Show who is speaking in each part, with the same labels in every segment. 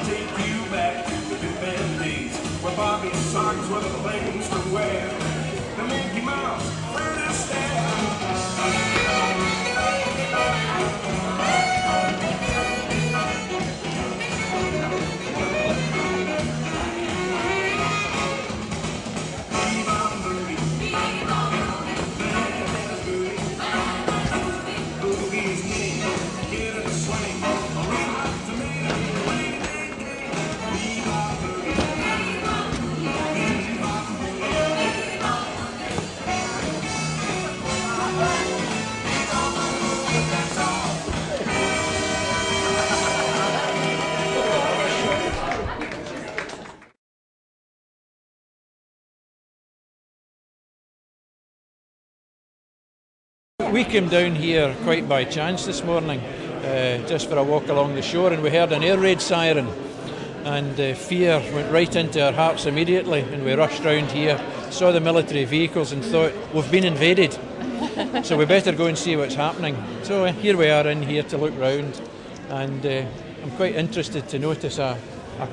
Speaker 1: I'll take you back to the good bad days where Bobby and socks were the things to wear. The Mickey Mouse, where to stand.
Speaker 2: We came down here quite by chance this morning, just for a walk along the shore, and we heard an air raid siren, and fear went right into our hearts immediately, and we rushed round here, saw the military vehicles and thought, we've been invaded, so we better go and see what's happening. So here we are in here to look round, and I'm quite interested to notice a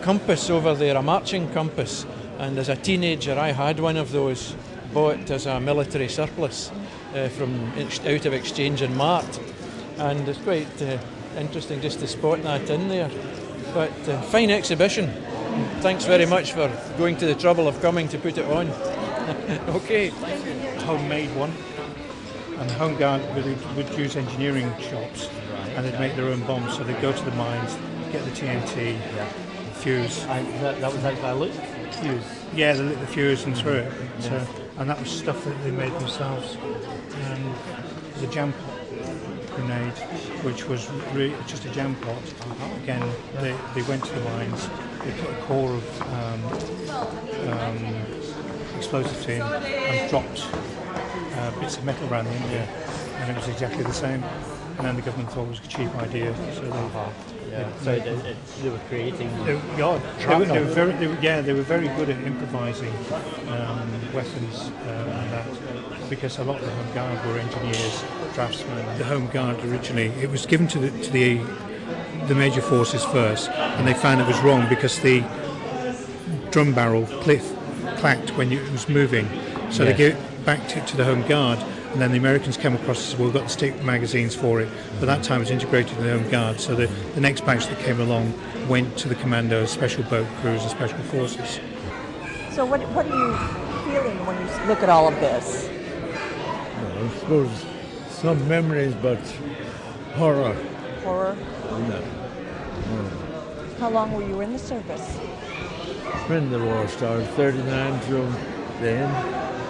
Speaker 2: compass over there, a marching compass, and as a teenager I had one of those, bought as a military surplus from out of exchange in Mart, and it's quite interesting just to spot that in there. But fine exhibition. Thanks very much for going to the trouble of coming to put it on. Okay.
Speaker 3: Homemade one, and Home Guard would use engineering shops, and they'd make their own bombs. So they'd go to the mines, get the TNT, fuse.
Speaker 4: And that was out by Luke? Fuse.
Speaker 3: Yeah, they lit the fuse and threw it. So, and that was stuff that they made themselves. The jam pot grenade, which was just a jam pot. Again, they went to the mines, they put a core of explosives in and dropped bits of metal around the end of it, and it was exactly the same. And then the government thought it was a cheap idea, so
Speaker 4: they were creating.
Speaker 3: They were very good at improvising weapons and that, because a lot of the Home Guard were engineers, draftsmen. The Home Guard originally, it was given to the major forces first, and they found it was wrong because the drum barrel clacked when it was moving, so they gave it back to the Home Guard. And then the Americans came across and said, well, we've got the stick magazines for it. But that time it was integrated in the Home Guard. So the next batch that came along went to the commandos, special boat crews and special forces.
Speaker 5: So what are you feeling when you look at all of this?
Speaker 6: Well, I suppose some memories, but horror.
Speaker 5: Horror?
Speaker 6: No.
Speaker 5: How long were you in the service?
Speaker 6: When the war started, 39 till the end.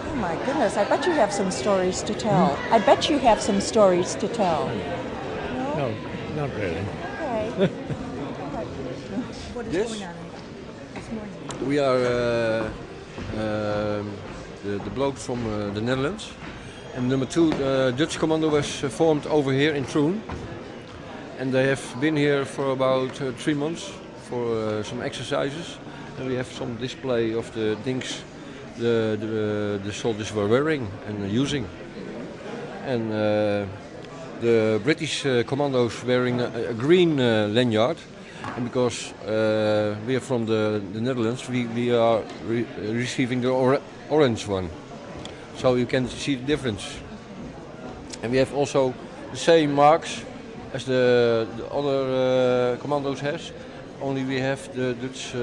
Speaker 5: Oh my goodness, I bet you have some stories to tell. I bet you have some stories to tell.
Speaker 6: No, not really.
Speaker 5: Okay. What is going on this morning?
Speaker 7: We are the blokes from the Netherlands. And number 2, Dutch commando was formed over here in Troon. And they have been here for about 3 months for some exercises. And we have some display of the things the soldiers were wearing and using. And the British commandos wearing a green lanyard. And because we are from the Netherlands, we are receiving the orange one. So you can see the difference. And we have also the same marks as the other commandos has. Only we have the Dutch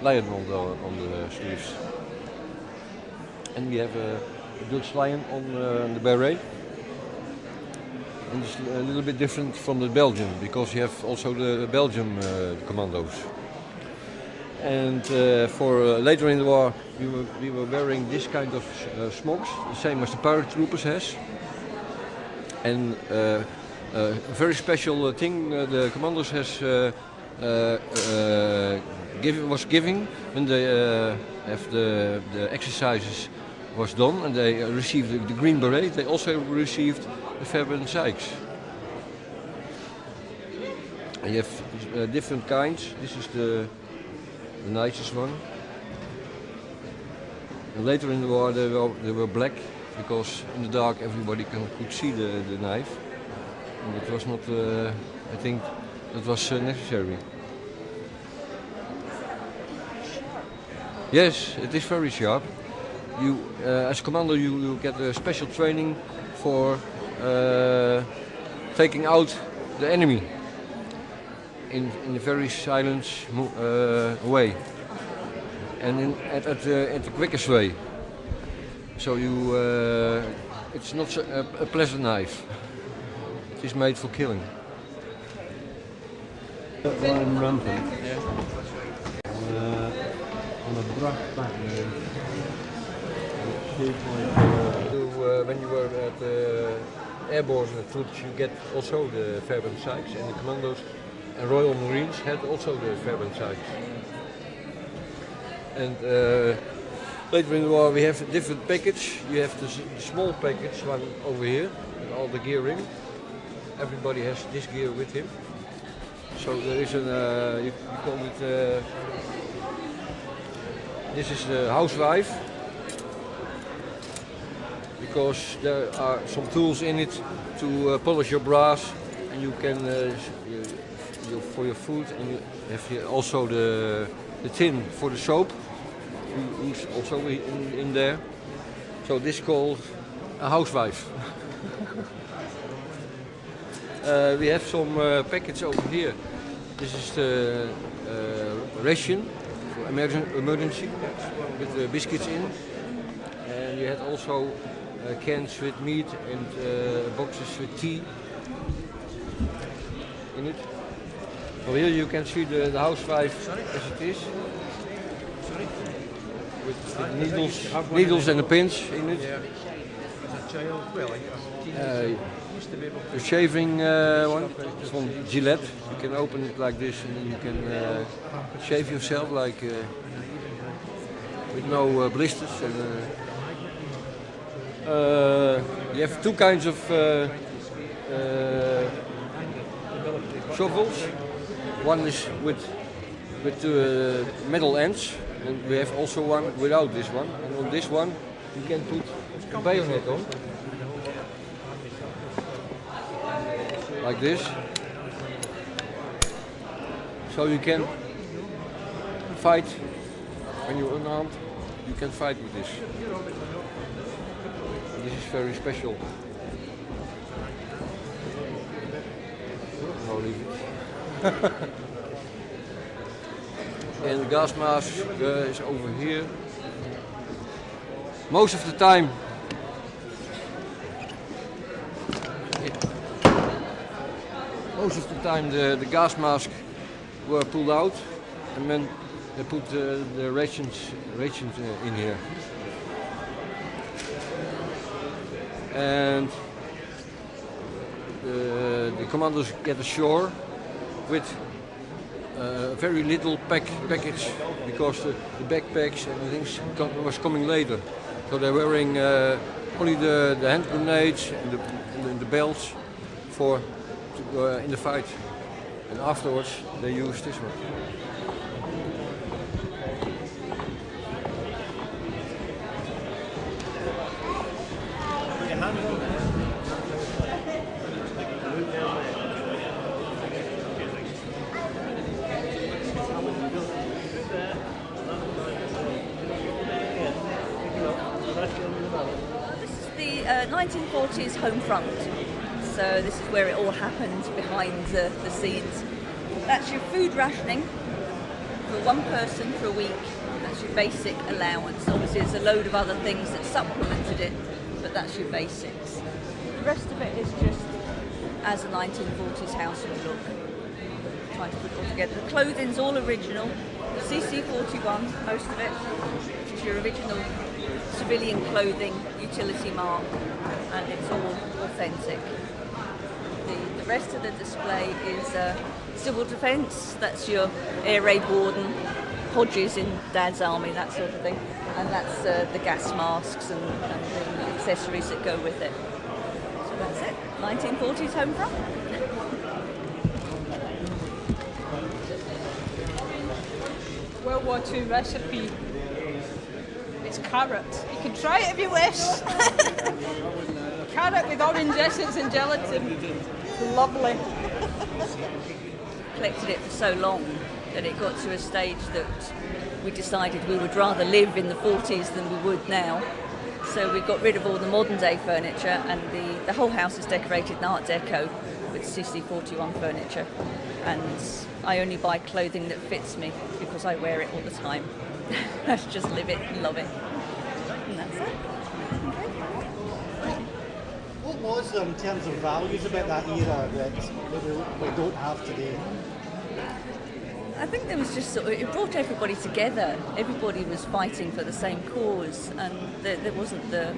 Speaker 7: lion on the sleeves. And we have a Dutch lion on the beret. And it's a little bit different from the Belgian, because you have also the Belgian commandos. And for later in the war, we were wearing this kind of smocks, the same as the paratroopers has. And a very special thing the commandos was giving when they have the exercises was done and they received the green beret. They also received the Faber Sykes. And you have different kinds. This is the nicest one. And later in the war they were black, because in the dark everybody could see the knife. And it was not, I think, that was necessary. Yes, it is very sharp. You, as commando, you get a special training for taking out the enemy in a very silent way, and at the quickest way. So you, it's not a pleasant knife. It is made for killing.
Speaker 8: Line rampant. On a brass back.
Speaker 7: When you were at airborne troops, you get also the Fairbairn sights, and the commandos and Royal Marines had also the Fairbairn sights. And later in the war, we have a different package. You have the small package, one over here, with all the gear in. Everybody has this gear with him. So there is an, you call it, this is the housewife, because there are some tools in it to polish your brass, and you can, for your food, and you have here also the tin for the soap, who's also in there. So this is called a housewife. We have some packets over here. This is the ration for emergency with the biscuits in. And you had also cans with meat and boxes with tea in it. So here you can see the housewife as it is. With the needles and the pins in it. The shaving one is from Gillette. You can open it like this, and then you can shave yourself like with no blisters. And, you have two kinds of shovels. One is with metal ends, and we have also one without this one. And on this one, you can put a bayonet on. Like this, so you can fight when you're unarmed. You can fight with this. This is very special. I'll leave it. And the gas mask is over here. Most of the time. Most of the time the gas masks were pulled out, and then they put the rations in here. And the commandos get ashore with very little package, because the backpacks and the things was coming later. So they're wearing only the hand grenades and the belts for in the fight, and afterwards they use this one.
Speaker 9: This is the 1940s home front. So this is where it all happened, behind the scenes. That's your food rationing for one person for a week. That's your basic allowance. Obviously there's a load of other things that supplemented it, but that's your basics. The rest of it is just as a 1940s house would look. Trying to put it all together. The clothing's all original. CC41, most of it, which is your original civilian clothing, utility mark, and it's all authentic. The rest of the display is civil defence. That's your air raid warden, Hodges in Dad's army, that sort of thing. And that's the gas masks and the accessories that go with it. So that's it, 1940s home front.
Speaker 10: World War II recipe. It's carrot. You can try it if you wish. Carrot with orange essence and gelatin. Lovely.
Speaker 9: Collected it for so long that it got to a stage that we decided we would rather live in the 40s than we would now. So we got rid of all the modern day furniture, and the whole house is decorated in Art Deco with CC41 furniture. And I only buy clothing that fits me because I wear it all the time. I just live it, love it. And that's it.
Speaker 11: What was there in terms of values about that era that we don't have today?
Speaker 9: I think there was just it brought everybody together. Everybody was fighting for the same cause, and there wasn't the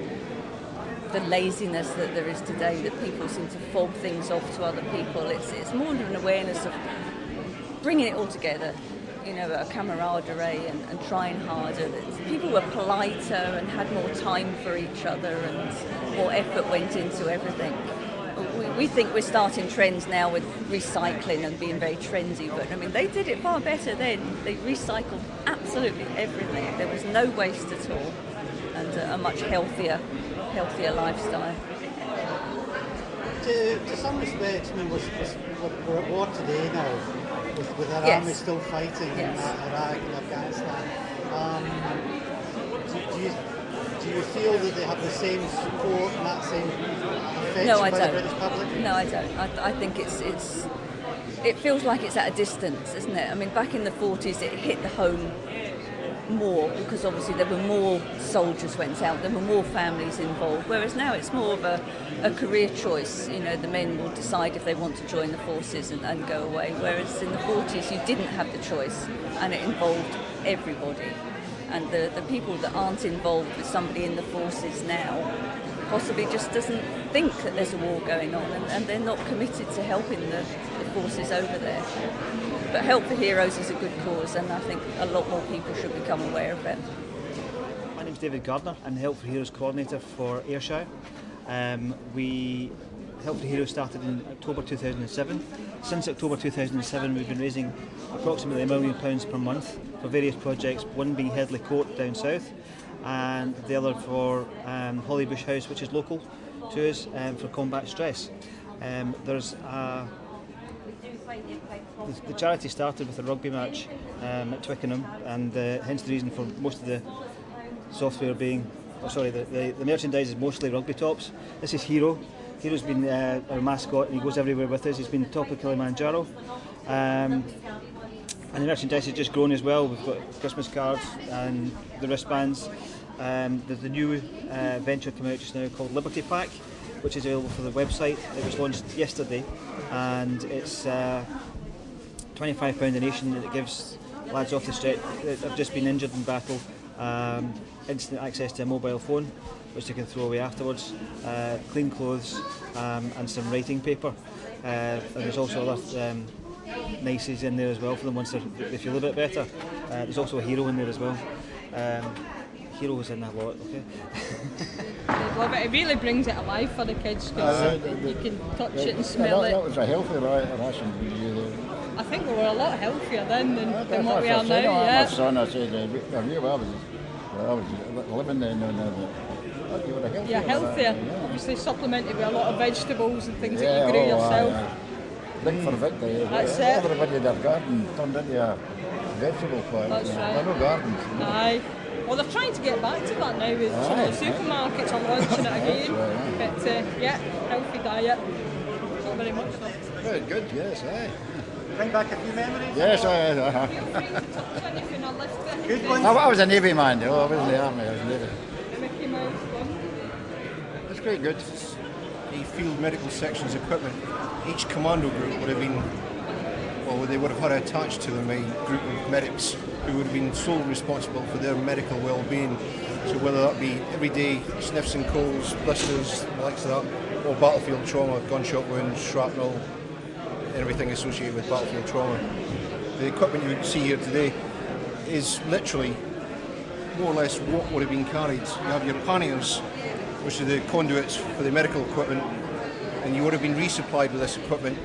Speaker 9: laziness that there is today, that people seem to fob things off to other people. It's more an awareness of bringing it all together, a camaraderie and trying harder. People were politer and had more time for each other, and more effort went into everything. We think we're starting trends now with recycling and being very trendy, but I mean, they did it far better then. They recycled absolutely everything. There was no waste at all, and a much healthier lifestyle.
Speaker 11: To some respects, I mean, we're at war today now, with our army still fighting in Iraq and Afghanistan. Do you feel that they have the same support and that same affection by the British public?
Speaker 9: No, I don't. I think it feels like it's at a distance, isn't it? I mean, back in the 40s, it hit the home more because obviously there were more soldiers went out, there were more families involved, whereas now it's more of a career choice. The men will decide if they want to join the forces and go away, whereas in the 40s you didn't have the choice, and it involved everybody. And the people that aren't involved with somebody in the forces now possibly just doesn't think that there's a war going on, and they're not committed to helping the forces over there. But Help for Heroes is a good cause, and I think a lot more people should become aware of it.
Speaker 12: My name's David Gardner. I'm the Help for Heroes coordinator for Ayrshire. Help for Heroes started in October 2007. Since October 2007 we've been raising approximately £1 million per month for various projects, one being Headley Court down south, and the other for Hollybush House, which is local to us, for combat stress. The charity started with a rugby match at Twickenham, and hence the reason for most of the software being, the merchandise is mostly rugby tops. This is Hero. Hero's been our mascot, and he goes everywhere with us. He's been top of Kilimanjaro. And the merchandise has just grown as well. We've got Christmas cards and the wristbands. There's the new venture coming out just now called Liberty Pack, which is available for the website. It was launched yesterday, and it's £25 donation, and it gives lads off the street that have just been injured in battle instant access to a mobile phone, which they can throw away afterwards, clean clothes, and some writing paper. And there's also other niceties in there as well for them once they feel a bit better. There's also a hero in there as well. Heroes in that lot, okay?
Speaker 10: I love it. It really brings it alive for the kids because you can touch it and smell it.
Speaker 13: That was a healthy ration for you there.
Speaker 10: I think we were a lot healthier then than what we are now. Yeah.
Speaker 13: My son, I said, I was living then.
Speaker 10: You're healthier. Obviously supplemented with a lot of vegetables and things that you grew yourself.
Speaker 13: Big for victory.
Speaker 10: That's it.
Speaker 13: Everybody had their garden turned into a vegetable farm.
Speaker 10: That's right.
Speaker 13: There are no gardens.
Speaker 10: Aye. Well, they're trying to get back to that now with some of the supermarkets are launching it again. But healthy diet. Not very much though.
Speaker 13: Very good, yes, aye.
Speaker 11: Bring back a few memories?
Speaker 13: Yes,
Speaker 10: Feel free to touch anything or lift it.
Speaker 11: Good ones.
Speaker 13: I was a Navy man, though. I was in the army, I was Navy.
Speaker 10: Mickey Mouse one.
Speaker 13: It's quite good.
Speaker 14: The field medical section's equipment, each commando group would have been, they would have had attached to them a group of medics who would have been solely responsible for their medical well-being. So whether that be everyday sniffs and colds, blisters, the likes of that, or battlefield trauma, gunshot wounds, shrapnel, everything associated with battlefield trauma. The equipment you see here today is literally more or less what would have been carried. You have your panniers, which are the conduits for the medical equipment, and you would have been resupplied with this equipment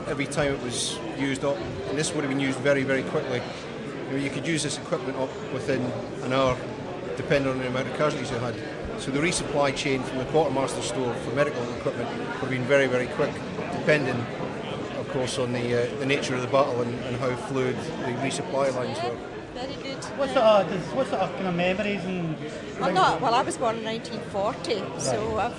Speaker 14: every time it was used up, and this would have been used very, very quickly. You could use this equipment up within an hour, depending on the amount of casualties you had. So the resupply chain from the quartermaster store for medical equipment would have been very, very quick, depending, of course, on the nature of the battle and how fluid the resupply lines were.
Speaker 15: very good.
Speaker 11: What sort of kind of memories and?
Speaker 15: Well, I was born in 1940, so I'm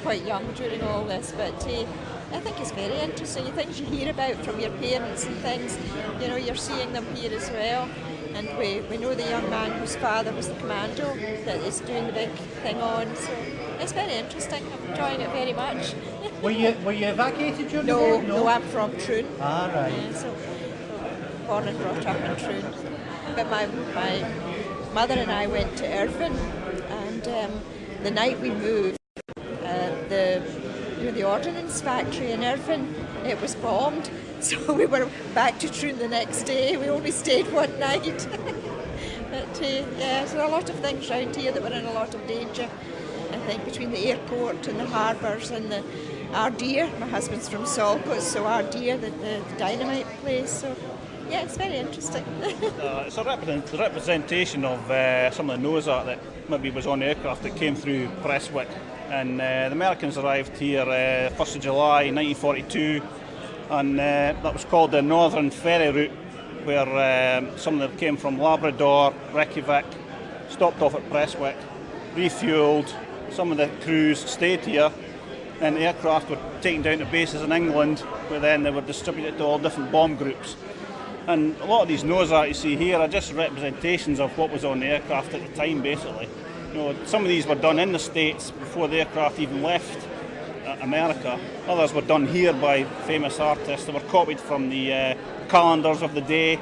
Speaker 15: quite young during all this, but I think it's very interesting. The things you hear about from your parents and things, you know, you're seeing them here as well. And we know the young man whose father was the commando that is doing the big thing on. So it's very interesting. I'm enjoying it very much.
Speaker 11: Were you evacuated during the war?
Speaker 15: No, I'm from Troon.
Speaker 11: Ah, right.
Speaker 15: So born and brought up in Troon. But my mother and I went to Irvine, and the night we moved, the ordnance factory in Irvine, it was bombed. So we were back to Troon the next day. We only stayed one night. But so a lot of things around here that were in a lot of danger. I think between the airport and the harbours and the Ardere. My husband's from Salcott, so Ardere, the dynamite place. So yeah, it's very interesting.
Speaker 12: It's a representation of some of the nose art that maybe was on the aircraft that came through Prestwick. And the Americans arrived here 1st of July 1942. And that was called the Northern Ferry Route, where some of them came from Labrador, Reykjavik, stopped off at Prestwick, refuelled. Some of the crews stayed here, and the aircraft were taken down to bases in England, where then they were distributed to all different bomb groups. And a lot of these nose art you see here are just representations of what was on the aircraft at the time, basically. You know, some of these were done in the States before the aircraft even left America. Others were done here by famous artists. They were copied from the calendars of the day,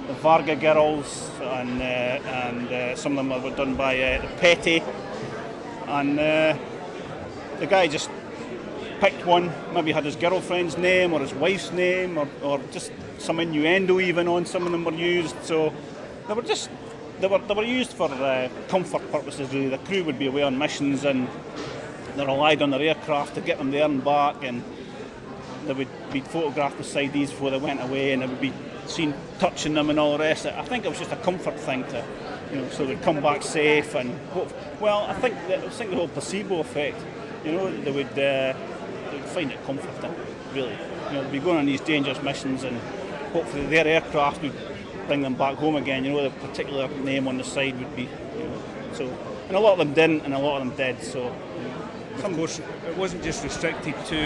Speaker 12: the Varga girls, and some of them were done by Petty. And the guy just picked one, maybe had his girlfriend's name or his wife's name, or just some innuendo even on some of them were used. So they were used for comfort purposes, really. The crew would be away on missions and they relied on their aircraft to get them there and back, and they would be photographed beside these before they went away, and they would be seen touching them and all the rest. I think it was just a comfort thing to, you know, so they'd come back safe. And well, I think the whole placebo effect, you know, they would find it comforting, really. You know, they'd be going on these dangerous missions, and hopefully their aircraft would bring them back home again. You know, the particular name on the side would be, you know, so. And a lot of them didn't, and a lot of them did. So.
Speaker 16: Of course, it wasn't just restricted to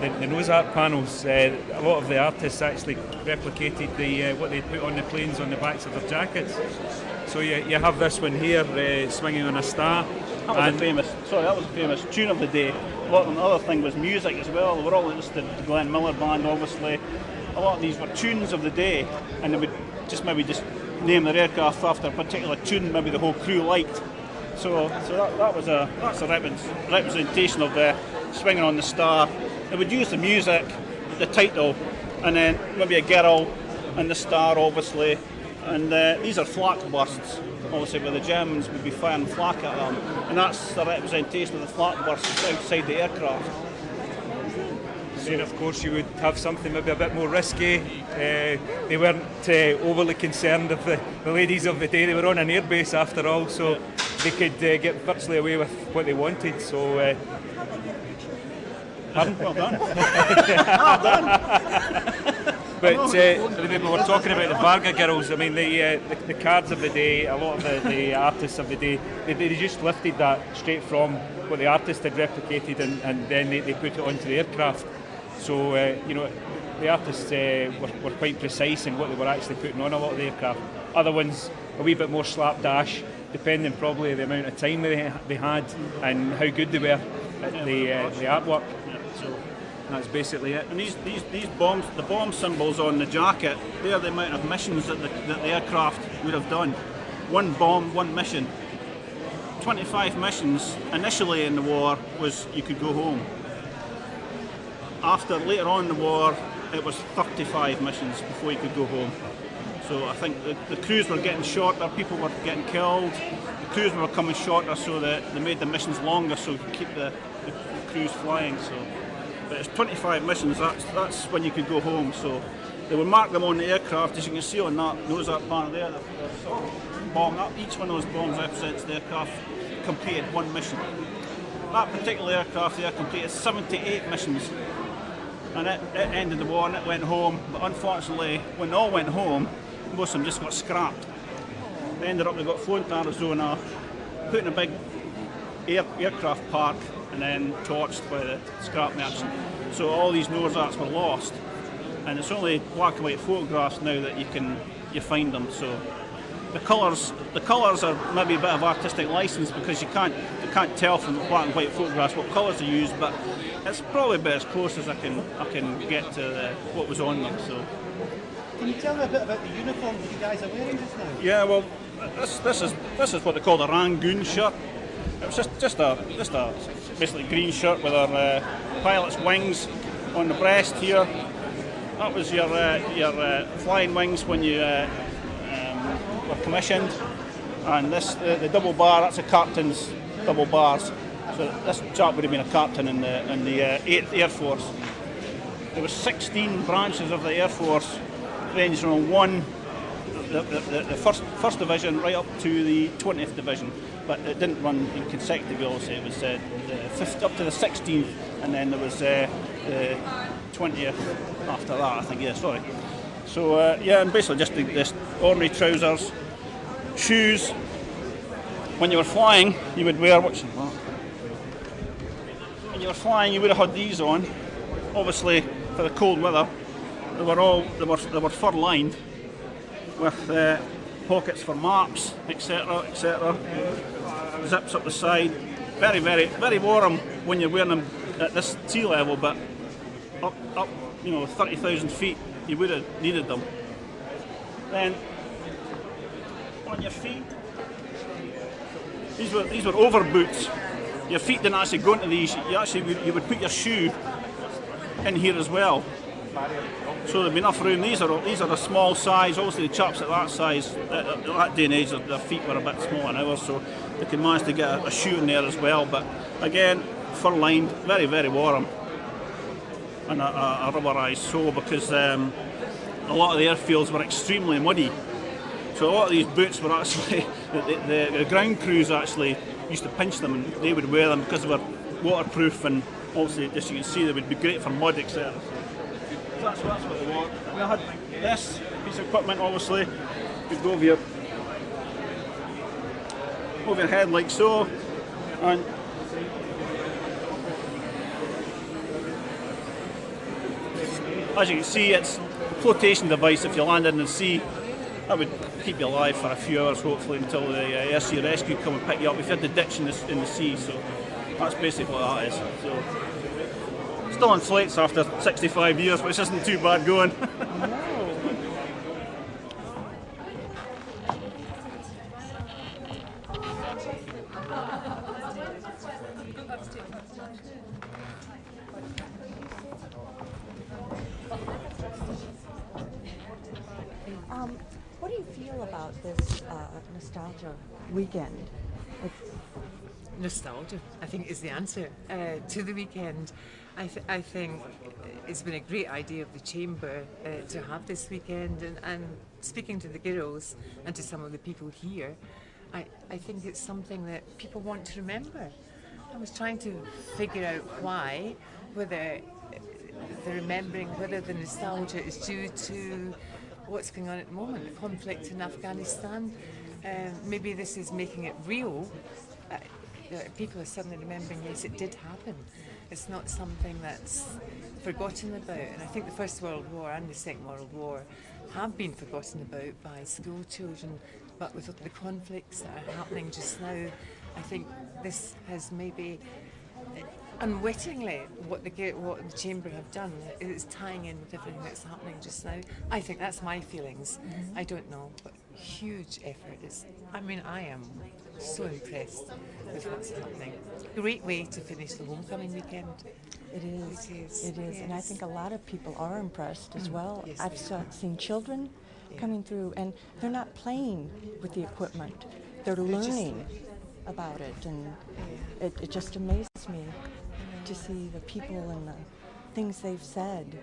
Speaker 16: the nose art panels. A lot of the artists actually replicated what they put on the planes on the backs of their jackets. So you have this one here swinging on a star.
Speaker 12: That was a famous tune of the day. A lot of the other thing was music as well. They were all listed, the Glenn Miller Band, obviously. A lot of these were tunes of the day, and they would just name their aircraft after a particular tune maybe the whole crew liked. So that's a representation of the swinging on the star. They would use the music, the title, and then maybe a girl and the star, obviously. And these are flak bursts, obviously, where the Germans would be firing flak at them, and that's the representation of the flak bursts outside the aircraft.
Speaker 16: Then, of course, you would have something maybe a bit more risky. They weren't overly concerned of the ladies of the day. They were on an airbase after all, so they could get virtually away with what they wanted. So, pardon?
Speaker 12: Well done.
Speaker 16: Well done. But we were talking about the Varga girls. I mean, the cards of the day, a lot of the artists of the day, they just lifted that straight from what the artist had replicated, and then they put it onto the aircraft. So, you know, the artists were quite precise in what they were actually putting on a lot of the aircraft. Other ones, a wee bit more slapdash, depending probably the amount of time they had and how good they were at the artwork. So that's basically it.
Speaker 12: And these bombs, the bomb symbols on the jacket, they're the amount of missions that the aircraft would have done. One bomb, one mission. 25 missions initially in the war was you could go home. Later on in the war, it was 35 missions before you could go home. So I think the crews were getting shorter, people were getting killed, the crews were becoming shorter, so that they made the missions longer so you could keep the crews flying. So, but it's 25 missions, that's when you could go home. So they would mark them on the aircraft, as you can see on that nose art panel there, they're sort of bombed up. Each one of those bombs represents the aircraft completed one mission. That particular aircraft there completed 78 missions. And it ended the war and it went home, but unfortunately when they all went home, most of them just got scrapped.
Speaker 16: They ended up, they got flown to Arizona, put in a big aircraft park, and then torched by the scrap merchant. So all these Noah's Arks were lost, and it's only black and white photographs now that you find them. So the colours are maybe a bit of artistic license because you can't tell from the black and white photographs what colours are used, but it's probably about as close as I can get to what was on them. So.
Speaker 11: Can you tell me a bit about the uniform that you guys are wearing just now?
Speaker 16: Yeah, well, this is what they call the Rangoon shirt. It was just a basically green shirt with our pilot's wings on the breast here. That was your flying wings when you were commissioned, and this the double bar. That's a captain's double bars. So this chap would have been a captain in the 8th Air Force. There were 16 branches of the Air Force, ranging from the first division right up to the 20th division, but it didn't run in consecutive. Obviously, it was the 5th up to the 16th, and then there was the 20th after that. I think. Yeah, sorry. So and basically just this ordinary trousers, shoes. When you were flying, you would wear When you were flying, you would have had these on. Obviously, for the cold weather, they were fur lined with pockets for maps, etc., etc. Zips up the side. Very, very, very warm when you're wearing them at this sea level, but up 30,000 feet, you would have needed them. Then on your feet, these were over boots. Your feet didn't actually go into these. You would put your shoe in here as well. So there'd be enough room. These are a small size. Obviously, the chaps at that size, at that day and age, their feet were a bit small than ours, so they could manage to get a shoe in there as well. But again, fur lined, very, very warm, and a rubberised sole because a lot of the airfields were extremely muddy. So a lot of these boots were actually the ground crews actually used to pinch them, and they would wear them because they were waterproof, and obviously, as you can see, they would be great for mud, etc. So that's what they were. We had this piece of equipment, obviously, would go over your head like so, and as you can see, it's a flotation device. If you landed in the sea, that would keep you alive for a few hours, hopefully, until the air sea rescue come and pick you up if you had the ditch in the sea. So that's basically what that is. So still on slates after 65 years, which isn't too bad going.
Speaker 5: What do you feel about this nostalgia weekend?
Speaker 17: Nostalgia, I think, is the answer to the weekend. I think it's been a great idea of the Chamber to have this weekend, and speaking to the girls and to some of the people here, I think it's something that people want to remember. I was trying to figure out why, whether the remembering, whether the nostalgia is due to what's going on at the moment, the conflict in Afghanistan. Maybe this is making it real. People are suddenly remembering, yes, it did happen. It's not something that's forgotten about. And I think the First World War and the Second World War have been forgotten about by school children, but with the conflicts that are happening just now, I think this has maybe unwittingly what the Chamber have done is tying in with everything that's happening just now. I think that's my feelings. I don't know, but huge effort. I am so impressed with what's happening. Great way to finish the homecoming weekend.
Speaker 5: It is. It is.
Speaker 17: Yes.
Speaker 5: And I think a lot of people are impressed as well.
Speaker 17: Yes,
Speaker 5: I've seen children coming through, and they're not playing with the equipment. They're learning about it, and it just amazes me to see the people and the things they've said.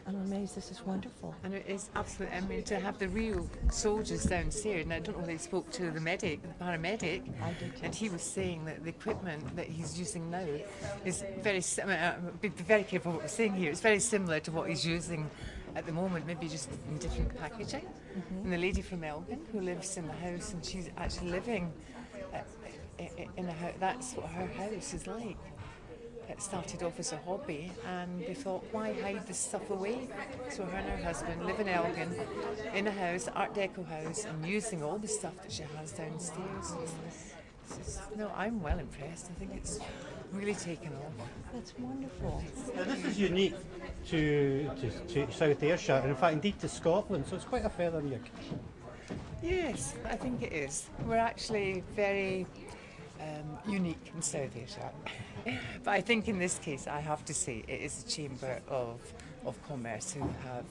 Speaker 5: I'm amazed. This is wonderful.
Speaker 17: And it is absolutely, I mean, to have the real soldiers downstairs, and I don't know if they spoke to the medic, the paramedic, and he was saying that the equipment that he's using now is very similar, be very careful what we're saying here, it's very similar to what he's using at the moment, maybe just in different packaging. And the lady from Elgin who lives in the house, and she's actually living in a house. That's what her house is like. It started off as a hobby, and they thought, why hide this stuff away? So her and her husband live in Elgin, in a house, Art Deco house, and using all the stuff that she has downstairs. No, I'm well impressed. I think it's really taken off.
Speaker 5: That's wonderful.
Speaker 11: Now, this is unique to South Ayrshire, and in fact, indeed to Scotland, so it's quite a feather in your cap.
Speaker 17: Yes, I think it is. We're actually very unique in South Ayrshire. But I think in this case, I have to say, it is a Chamber of Commerce who have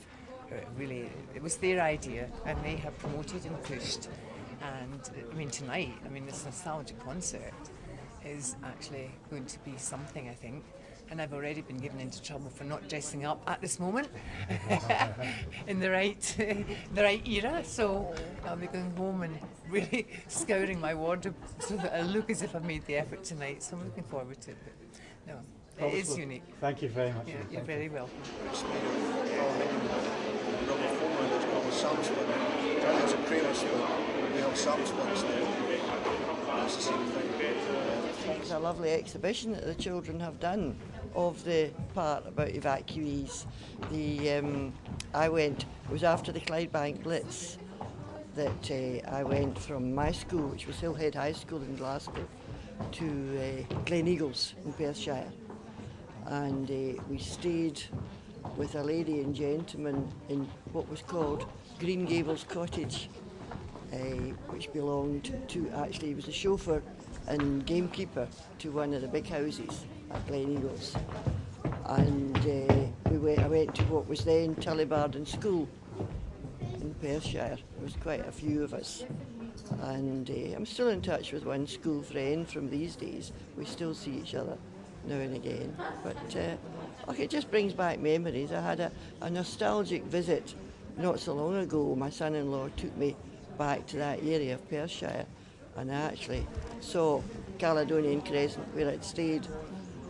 Speaker 17: really, it was their idea, and they have promoted and pushed. And I mean, tonight, this nostalgia concert is actually going to be something, I think. And I've already been given into trouble for not dressing up at this moment in the right era. So I'll be going home and really scouring my wardrobe so that I look as if I've made the effort tonight. So I'm looking forward to it. But no, it is unique.
Speaker 11: Thank you very much.
Speaker 17: Yeah, you're very welcome.
Speaker 14: It's made of rubber foam, and it's called a Sam split. It's a Kramer split. We have Sam splits now. It's the same thing.
Speaker 18: It's a lovely exhibition that the children have done of the part about evacuees. It was after the Clydebank Blitz that I went from my school, which was Hillhead High School in Glasgow, to Glen Eagles in Perthshire. And we stayed with a lady and gentleman in what was called Green Gables Cottage, which belonged to, actually, he was the chauffeur and gamekeeper to one of the big houses at Glen Eagles. And I went to what was then Tullybarden School in Perthshire. There was quite a few of us. And I'm still in touch with one school friend from these days. We still see each other now and again. But it just brings back memories. I had a nostalgic visit not so long ago. My son-in-law took me back to that area of Perthshire, and I actually saw Caledonian Crescent where I'd stayed,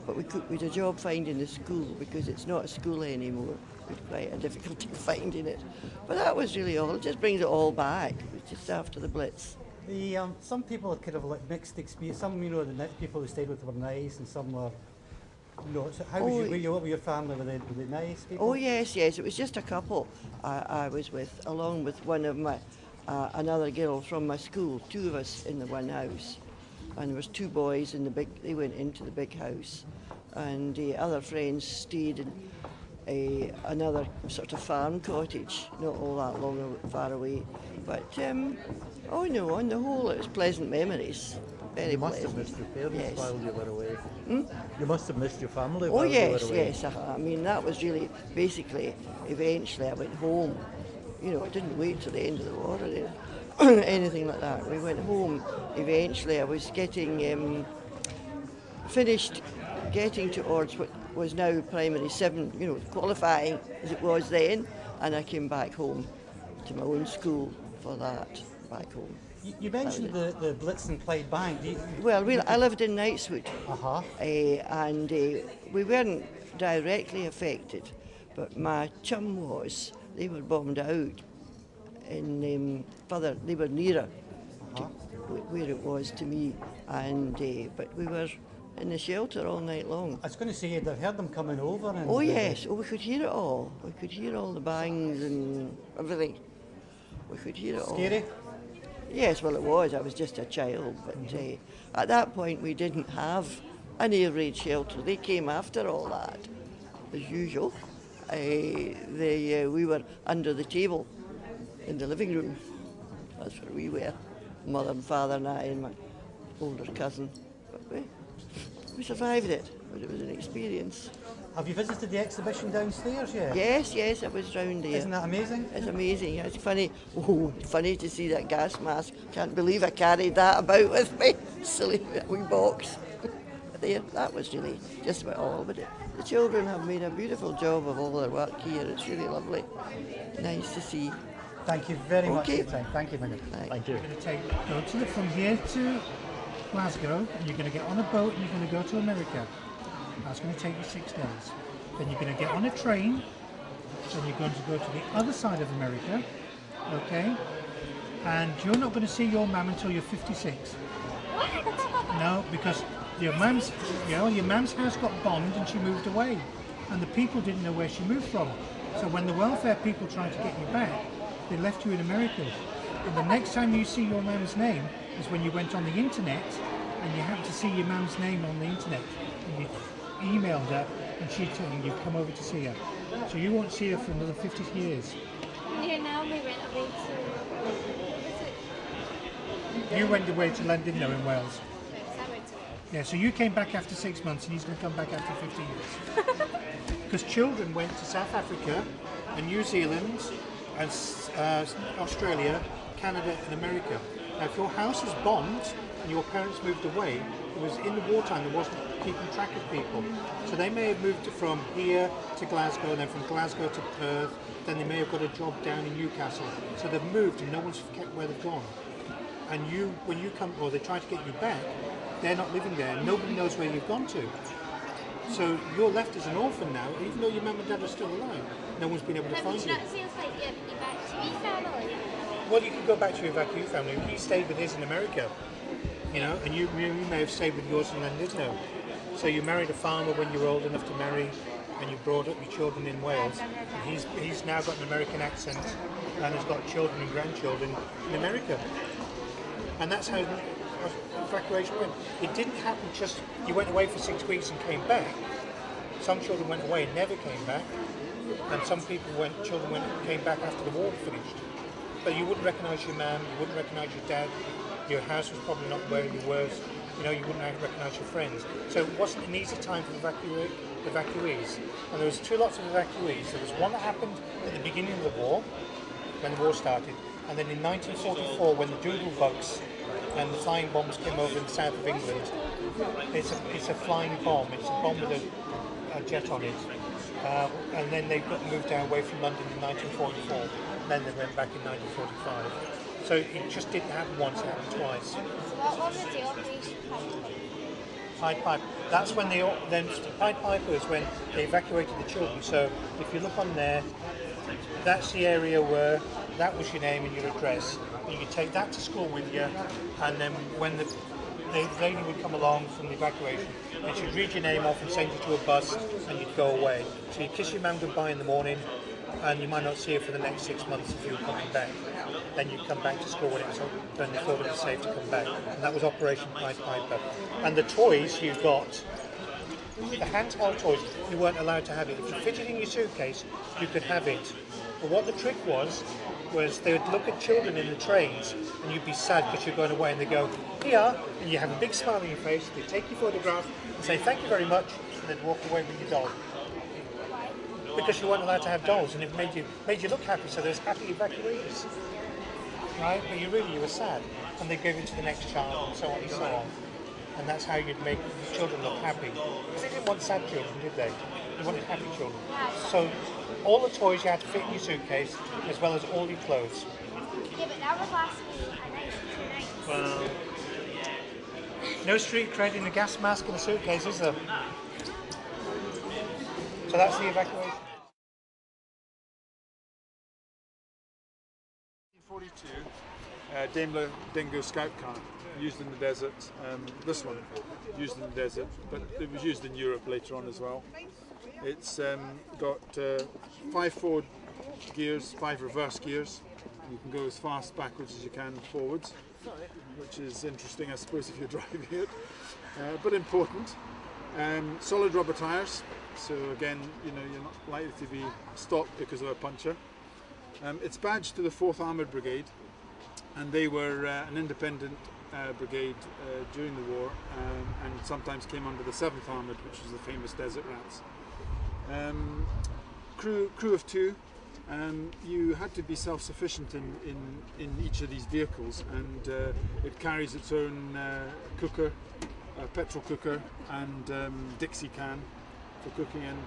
Speaker 18: but we had a job finding the school because it's not a school anymore. We had quite a difficulty finding it. But that was really all. It just brings it all back. It was just after the Blitz.
Speaker 11: Some people could have mixed experience. Some, the people who stayed with were nice, and some were not. So how what were your family? Were they nice people?
Speaker 18: Oh yes. It was just a couple I was with, along with one of my another girl from my school. Two of us in the one house, and there was two boys in the big. They went into the big house, and other friends stayed in another sort of farm cottage, not all that long far away. But on the whole, it was pleasant memories. Very pleasant.
Speaker 6: You must have missed your parents while you were away. You must have missed your family
Speaker 18: while you were away. Yes. That was really, basically, eventually I went home. I didn't wait till the end of the war or anything like that. We went home. Eventually I was finished getting towards what was now primary 7, qualifying as it was then, and I came back home to my own school for that, back home.
Speaker 11: You mentioned the Blitz and Clydebank.
Speaker 18: I lived in Knightswood, and we weren't directly affected, but my chum was. They were bombed out in further, they were nearer to where it was to me, and but we were in the shelter all night long.
Speaker 11: I was going to say, you'd have heard them coming over. And
Speaker 18: yes, we could hear it all. We could hear all the bangs and everything. We could hear it all.
Speaker 11: Scary?
Speaker 18: Yes, well it was. I was just a child, but at that point we didn't have an air raid shelter. They came after all that, as usual. We were under the table in the living room. That's where we were. Mother and father and I and my older cousin. But we survived it, but it was an experience.
Speaker 11: Have you visited the exhibition downstairs yet?
Speaker 18: Yes, I was round there.
Speaker 11: Isn't that amazing?
Speaker 18: It's amazing. It's funny. Funny to see that gas mask. Can't believe I carried that about with me. Silly wee box. There, that was really just about all. But the children have made a beautiful job of all their work here. It's really lovely. Nice to see.
Speaker 11: Thank you very much for your time. Thank you, Megan.
Speaker 18: Thank you.
Speaker 19: You're going to go from here to Glasgow, and you're going to get on a boat and you're going to go to America. That's going to take you 6 days. Then you're going to get on a train then you're going to go to the other side of America, okay? And you're not going to see your mum until you're 56. No, because your mum's house got bombed and she moved away, and the people didn't know where she moved from. So when the welfare people tried to get you back, they left you in America. And the next time you see your mum's name is when you went on the internet and you happened to see your mum's name on the internet and you emailed her and she told you you've come over to see her. So you won't see her for another 50 years.
Speaker 20: Yeah, now we went away to...
Speaker 19: You went away to London, no, in Wales. Yeah, so you came back after 6 months and he's going to come back after 50 years. Because children went to South Africa and New Zealand and Australia, Canada and America. Now if your house was bombed and your parents moved away, it was in the wartime, there wasn't keeping track of people. So they may have moved from here to Glasgow and then from Glasgow to Perth, then they may have got a job down in Newcastle. So they've moved and no one's kept where they've gone. And you, when you come, or they try to get you back, they're not living there, nobody knows where you've gone to. So you're left as an orphan now, even though your mum and dad are still alive. No one's been able to find you.
Speaker 20: That seems like your evacuee family.
Speaker 19: Well, you can go back to your evacuee family. He stayed with his in America, you know, and you may have stayed with yours in Llandudno. So you married a farmer when you were old enough to marry, and you brought up your children in Wales. And he's now got an American accent and has got children and grandchildren in America. And that's how evacuation went. It didn't happen just, you went away for 6 weeks and came back. Some children went away and never came back. And some children came back after the war finished. But you wouldn't recognise your mum, you wouldn't recognise your dad, your house was probably not where you were, you know, you wouldn't recognise your friends. So it wasn't an easy time for evacuees. And there was two lots of evacuees. There was one that happened at the beginning of the war, when the war started, and then in 1944 when the doodle bugs and the flying bombs came over in the south of England. It's a flying bomb, it's a bomb with a jet on it. And then they got moved away from London in 1944. Then they went back in 1945. So it just didn't happen once, it happened twice.
Speaker 20: What was the Operation
Speaker 19: Pied Piper. That's when Pied Piper is when they evacuated the children. So if you look on there, that's the area where that was your name and your address. You could take that to school with you, and then when the lady would come along from the evacuation, and she'd read your name off and send you to a bus, and you'd go away. So you'd kiss your mum goodbye in the morning, and you might not see her for the next 6 months if you were coming back. Then you'd come back to school when they thought it was safe to come back. And that was Operation Pied Piper. And the toys you got, the handheld toys, you weren't allowed to have it. If you fit it in your suitcase, you could have it. But what the trick was they would look at children in the trains and you'd be sad because you're going away, and they go, here, and you have a big smile on your face, they take your photograph and say thank you very much, and then walk away with your doll. Because you weren't allowed to have dolls, and it made you look happy, so there's happy evacuees. Right? But you were sad, and they gave it to the next child, and so on and so on. And that's how you'd make the children look happy. Because they didn't want sad children, did they? They wanted happy children. So all the toys you had to fit in your suitcase, as well as all your clothes.
Speaker 20: Yeah, but that was last week. I know tonight.
Speaker 19: Well, no street cred in a gas mask and a suitcase, is there? So that's the evacuation.
Speaker 21: 1942, Daimler Dingo Scout car, used in the desert. This one, used in the desert, but it was used in Europe later on as well. It's got 5 forward gears, 5 reverse gears. You can go as fast backwards as you can forwards, which is interesting, I suppose, if you're driving it, but important. Solid rubber tyres, so again, you know, you're not likely to be stopped because of a puncture. It's badged to the 4th Armoured Brigade, and they were an independent brigade during the war, and sometimes came under the 7th Armoured, which was the famous Desert Rats. Crew of 2. You had to be self-sufficient in each of these vehicles, and it carries its own cooker, petrol cooker, and Dixie can for cooking in.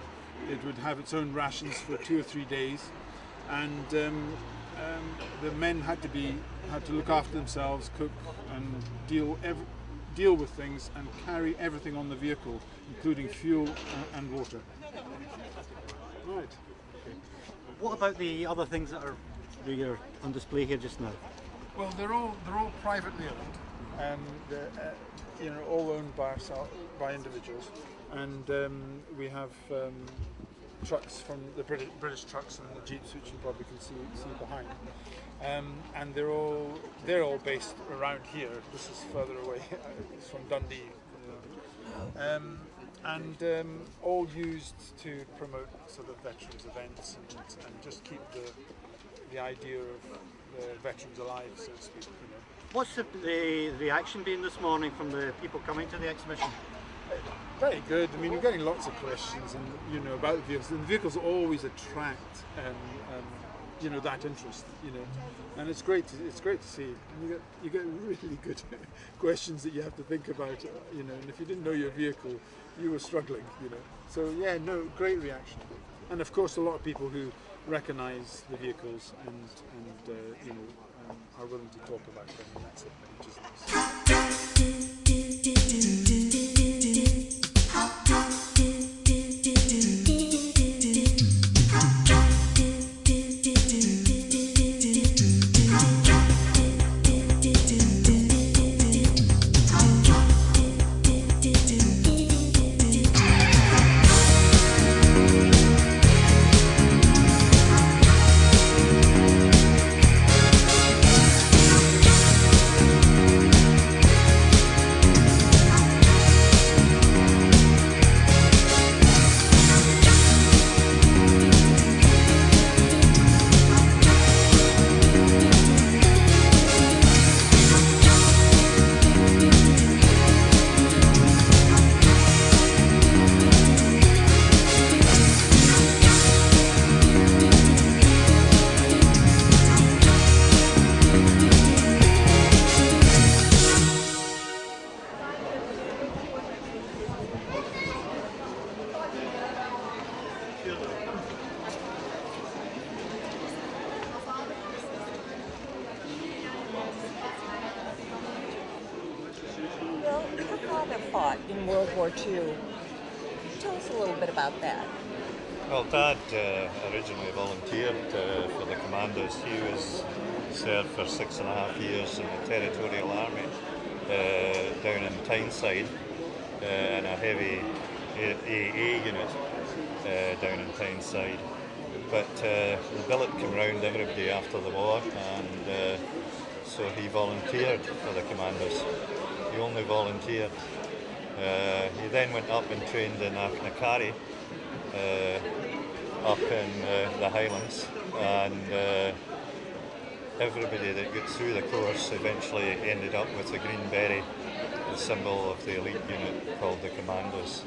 Speaker 21: It would have its own rations for 2 or 3 days, and the men had to look after themselves, cook and deal with things, and carry everything on the vehicle, including fuel and water. Right.
Speaker 11: What about the other things that are on display here just now?
Speaker 21: Well, they're all privately owned. They're all owned by individuals, and we have trucks from the British trucks and the jeeps, which you probably can see behind, and they're all based around here. This is further away. It's from Dundee, and all used to promote sort of veterans events and just keep the idea of the veterans alive, so to speak.
Speaker 11: What's the reaction been this morning from the people coming to the exhibition?
Speaker 21: Very good. I mean, we're getting lots of questions, and about the vehicles. And the vehicles always attract, that interest. And it's great to see. And you get really good questions that you have to think about. And if you didn't know your vehicle, you were struggling. So yeah, no, great reaction. And of course, a lot of people who recognise the vehicles and are willing to talk about them, and that's it, which is nice.
Speaker 5: fought in World War II. Tell us a little bit about that.
Speaker 1: Well, Dad originally volunteered for the Commandos. He was served for 6.5 years in the Territorial Army down in Tyneside in a heavy AA unit down in Tyneside. But the billet came round everybody after the war, and so he volunteered for the Commandos. He only volunteered. He then went up and trained in Achnacarry, up in the Highlands, and everybody that got through the course eventually ended up with the green beret, the symbol of the elite unit called the Commandos.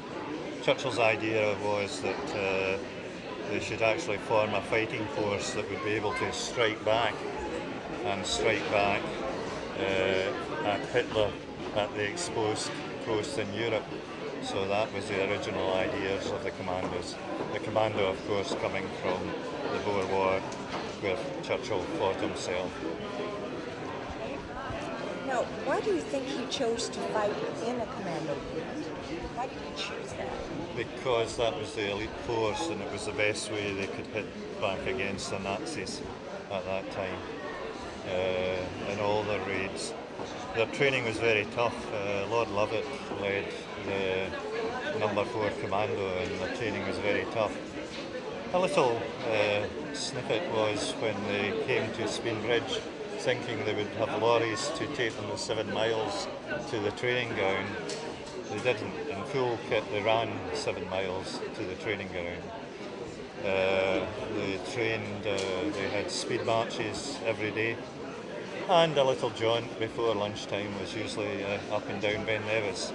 Speaker 1: Churchill's idea was that they should actually form a fighting force that would be able to strike back at Hitler at the exposed coast in Europe. So that was the original ideas of the Commandos. The Commando, of course, coming from the Boer War, where Churchill fought himself.
Speaker 5: Now, why do you think he chose to fight in a commando unit? Why did he choose that?
Speaker 1: Because that was the elite force, and it was the best way they could hit back against the Nazis at that time. In all their raids. Their training was very tough. Lord Lovett led the number 4 Commando, and their training was very tough. A little snippet was when they came to Speenbridge, thinking they would have lorries to take them the 7 miles to the training ground. They didn't. In full kit, they ran 7 miles to the training ground. They trained, they had speed marches every day, and a little jaunt before lunchtime was usually up and down Ben Nevis,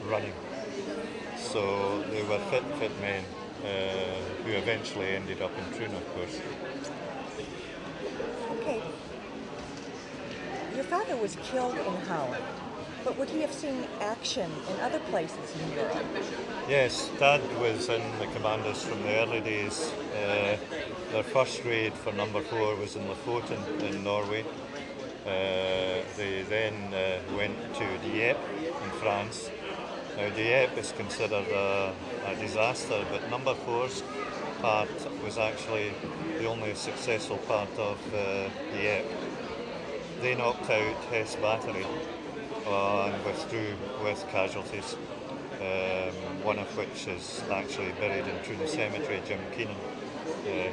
Speaker 1: running. So they were fit men, who eventually ended up in Troon, of course.
Speaker 5: Okay. Your father was killed in Holland, but would he have seen action in other places in Europe?
Speaker 1: Yes, Dad was in the Commandos from the early days. Their first raid for number 4 was in Lofoten in Norway. They then went to Dieppe in France. Now Dieppe is considered a disaster, but number 4's part was actually the only successful part of Dieppe. They knocked out Hess Battery and withdrew with casualties, one of which is actually buried in Troon Cemetery, Jim Keenan.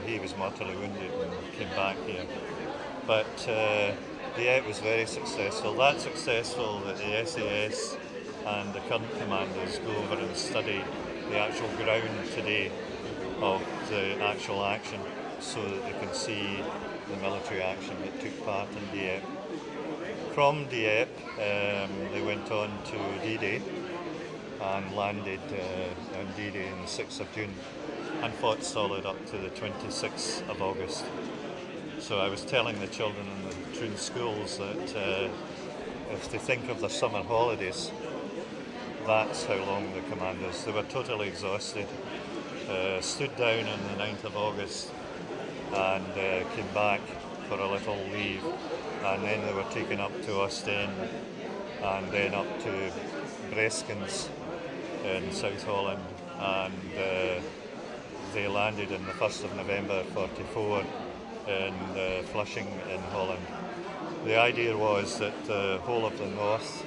Speaker 1: He was mortally wounded and came back here. But Dieppe was very successful, that successful that the SAS and the current commanders go over and study the actual ground today of the actual action so that they can see the military action that took part in Dieppe. From Dieppe, they went on to D-Day and landed on D-Day on the 6th of June and fought solid up to the 26th of August. So I was telling the children in the Troon schools that if they think of their summer holidays, that's how long the commanders, they were totally exhausted, stood down on the 9th of August and came back for a little leave, and then they were taken up to Ostend and then up to Breskens in South Holland, and they landed on the 1st of November 44 in Flushing in Holland. The idea was that the whole of the north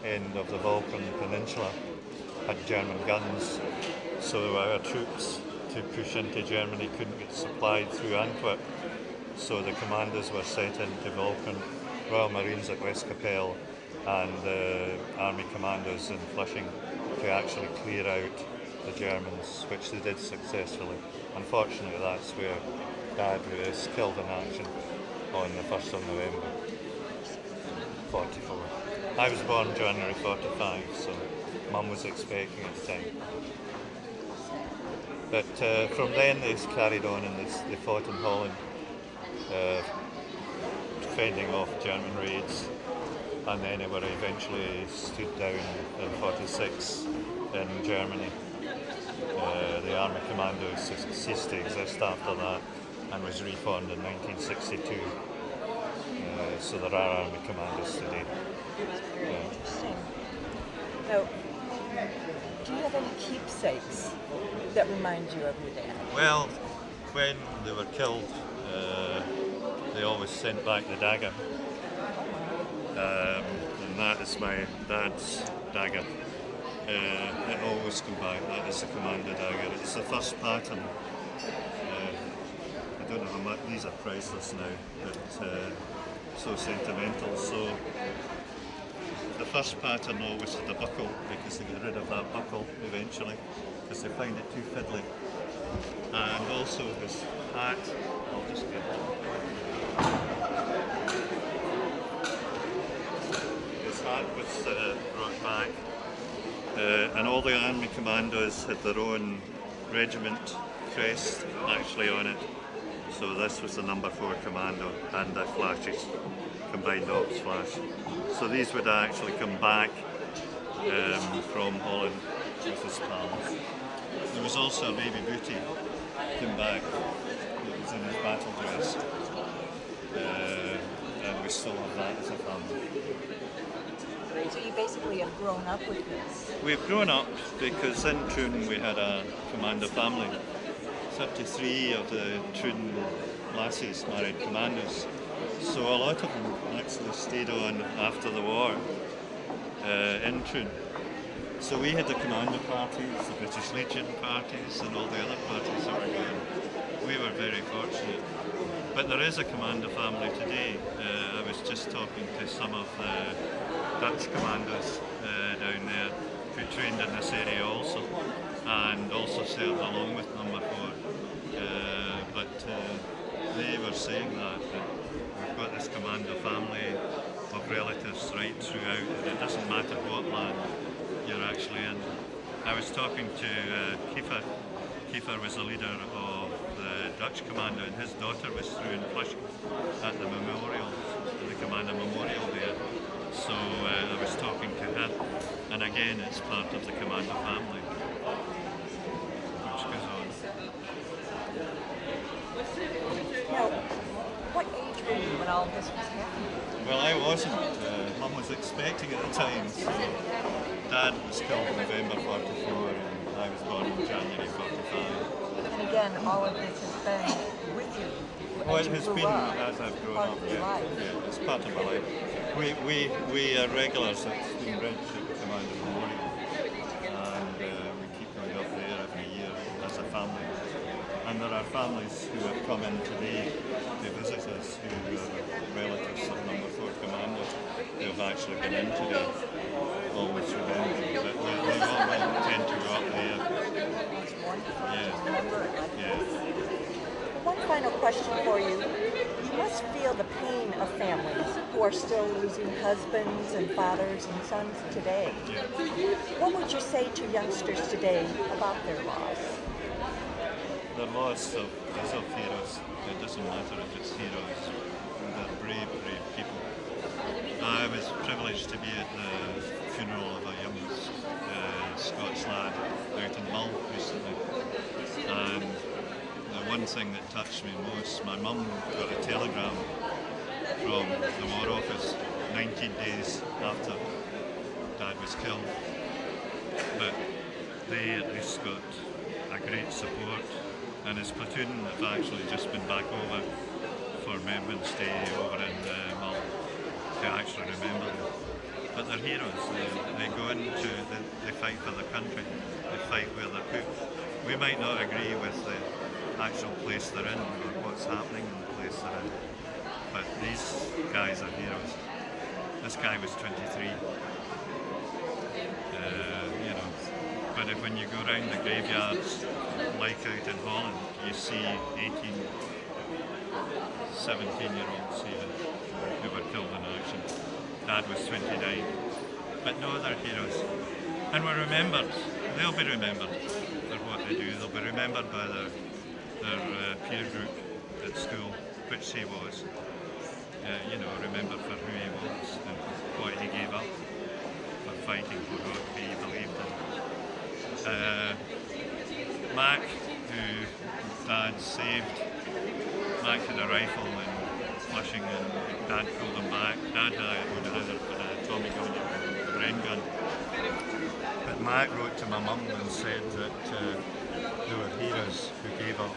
Speaker 1: end of the Balkan Peninsula had German guns, so our troops to push into Germany couldn't get supplied through Antwerp. So the commanders were sent into Balkan, Royal Marines at Westcapelle and the Army commandos in Flushing to actually clear out the Germans, which they did successfully. Unfortunately, that's where Dad was killed in action on the 1st of November 44. I was born January 45, so Mum was expecting at the time. But from then they carried on and they fought in Holland, fending off German raids, and then they were eventually stood down in 46 in Germany. The Army Commandos ceased to exist after that and was reformed in 1962. So there are Army Commandos today.
Speaker 5: Interesting. Now, do you have any keepsakes that remind you of your dad?
Speaker 1: Well, when they were killed, they always sent back the dagger. And that is my dad's dagger. It always comes back. That is the commander dagger. It's the first pattern. I don't know how much, these are priceless now, but so sentimental. So the first pattern always had a buckle, because they get rid of that buckle eventually, because they find it too fiddly. And also his hat, I'll just get it. His hat was brought back, and all the Army Commandos had their own regiment crest actually on it. So this was the number 4 Commando and the flashes, combined ops flash. So these would actually come back from Holland with his pals. There was also a baby Booty came back that was in his battle dress, and we still have that as a family.
Speaker 5: So you basically have grown up with this?
Speaker 1: We've grown up because in Troon we had a commander family. 33 of the Troon lassies married commandos. So a lot of them actually stayed on after the war in Troon. So we had the commando parties, the British Legion parties and all the other parties that were going. We were very fortunate. But there is a commando family today. I was just talking to some of the Dutch commandos down there who trained in this area also, and also served along with number 4. But they were saying that we've got this commando family of relatives right throughout, and it doesn't matter what land you're actually in. I was talking to Kiefer. Kiefer was the leader of the Dutch commando, and his daughter was through in Flushing at the memorial, the commando memorial there. So I was talking to her, and again it's part of the commando family, which goes on.
Speaker 5: Now, what age were you when all this was happening?
Speaker 1: Well, I wasn't. Mum was expecting at the time, so Dad was killed in November 44 and I was born in January 45.
Speaker 15: again, all of this has been with you.
Speaker 1: Well,
Speaker 15: as
Speaker 1: it
Speaker 15: you
Speaker 1: has
Speaker 15: grew
Speaker 1: been
Speaker 15: up,
Speaker 1: as I've grown
Speaker 15: part
Speaker 1: up.
Speaker 15: of your
Speaker 1: Yeah,
Speaker 15: life.
Speaker 1: yeah, it's part of my life. We are regulars at Bridge at the Commander Memorial, and we keep going up there every year as a family. And there are families who have come in today to visit us who are relatives of Number 4 Commander who have actually been in today, always remembering. But we all tend to go up there. Yeah.
Speaker 5: One final question for you. You must feel the pain of families who are still losing husbands and fathers and sons today.
Speaker 1: Yeah.
Speaker 5: What would you say to youngsters today about their loss?
Speaker 1: The loss of heroes. It doesn't matter if it's heroes. They're brave, brave people. I was privileged to be at the funeral of a young Scots lad out in Mull recently. And the one thing that touched me most, my mum got a telegram from the War Office 19 days after Dad was killed. But they at least got a great support, and his platoon have actually just been back over for Remembrance Day over in Mull to actually remember them. But they're heroes. They go into, they fight for the country, they fight where they're put. We might not agree with the actual place they're in or what's happening in the place they're in, but these guys are heroes. This guy was 23. You know, but when you go around the graveyards, like out in Holland, you see 18, 17-year-olds here who were killed in action. Dad was 29. But no, they're heroes. And we're remembered. They'll be remembered for what they do. They'll be remembered by their peer group at school, which he was. You know, remembered for who he was and what he gave up for fighting for what he believed in. Mac, who Dad saved, Mac had a rifle in Flushing and Dad pulled him back. Dad would have had a Tommy gun, a Bren gun. But Mac wrote to my mum and said that there were heroes who gave up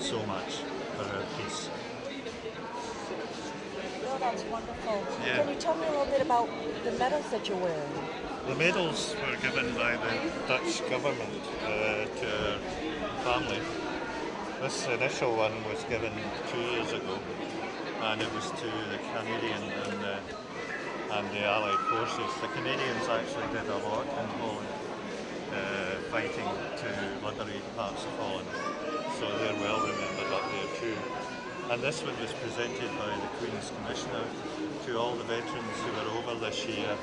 Speaker 1: so much for our peace.
Speaker 5: Well, that's wonderful.
Speaker 1: Yeah.
Speaker 5: Can you tell me a little bit about the medals that you're wearing?
Speaker 1: The medals were given by the Dutch government to our family. This initial one was given 2 years ago, and it was to the Canadian and the Allied forces. The Canadians actually did a lot in Holland, fighting to liberate parts of Holland, so they're well remembered up there too. And this one was presented by the Queen's Commissioner to all the veterans who were over this year,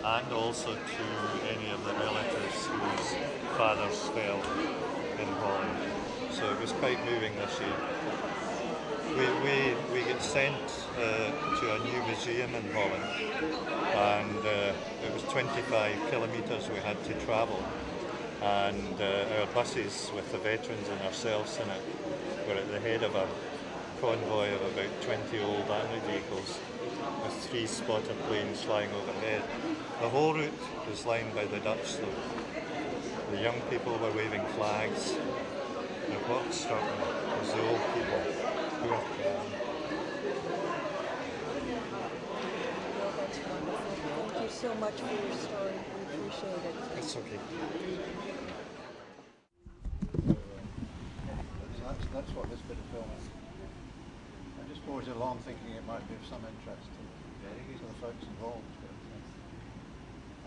Speaker 1: and also to any of the relatives whose fathers fell in Holland. So it was quite moving this year. We get sent to a new museum in Holland, and it was 25 kilometres we had to travel, and our buses with the veterans and ourselves in it were at the head of a convoy of about 20 old army vehicles with 3 spotter planes flying overhead. The whole route was lined by the Dutch though. The young people were waving flags, but what struck me was the old people who were crying.
Speaker 5: Thank you so much for your story. We appreciate it.
Speaker 1: It's okay.
Speaker 2: That's what this bit of film is. I just forged along thinking it might be of some interest to the folks involved, but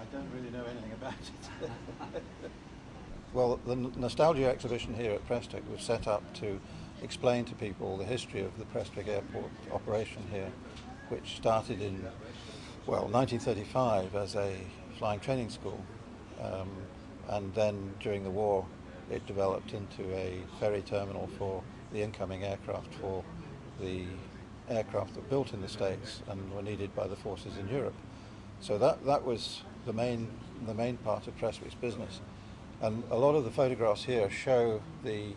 Speaker 2: I don't really know anything about it. Well, the Nostalgia exhibition here at Prestwick was set up to explain to people the history of the Prestwick Airport operation here, which started in, well, 1935 as a flying training school, and then during the war it developed into a ferry terminal for the incoming aircraft for the aircraft that were built in the States and were needed by the forces in Europe. So that was the main part of Prestwick's business. And a lot of the photographs here show the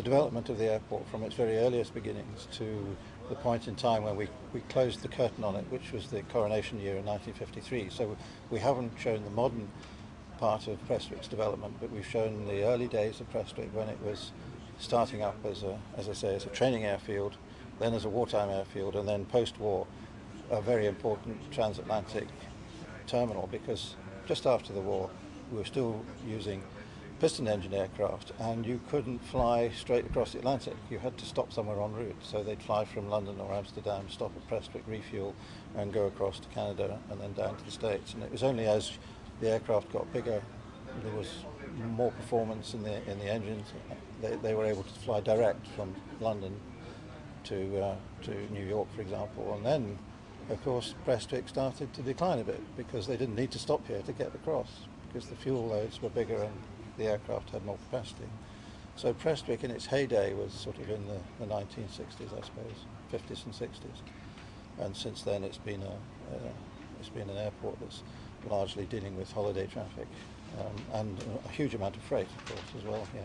Speaker 2: development of the airport from its very earliest beginnings to the point in time when we closed the curtain on it, which was the coronation year in 1953. So we haven't shown the modern part of Prestwick's development, but we've shown the early days of Prestwick when it was starting up as a training airfield, then as a wartime airfield, and then post-war a very important transatlantic terminal, because just after the war we were still using piston engine aircraft, and you couldn't fly straight across the Atlantic. You had to stop somewhere en route. So they'd fly from London or Amsterdam, stop at Prestwick, refuel, and go across to Canada and then down to the States. And it was only as the aircraft got bigger, there was more performance in the engines. They were able to fly direct from London to New York, for example. And then, of course, Prestwick started to decline a bit because they didn't need to stop here to get across, because the fuel loads were bigger and the aircraft had more capacity. So Prestwick in its heyday was sort of in the 1960s, I suppose, 50s and 60s. And since then it's been an airport that's largely dealing with holiday traffic, and a huge amount of freight, of course, as well here.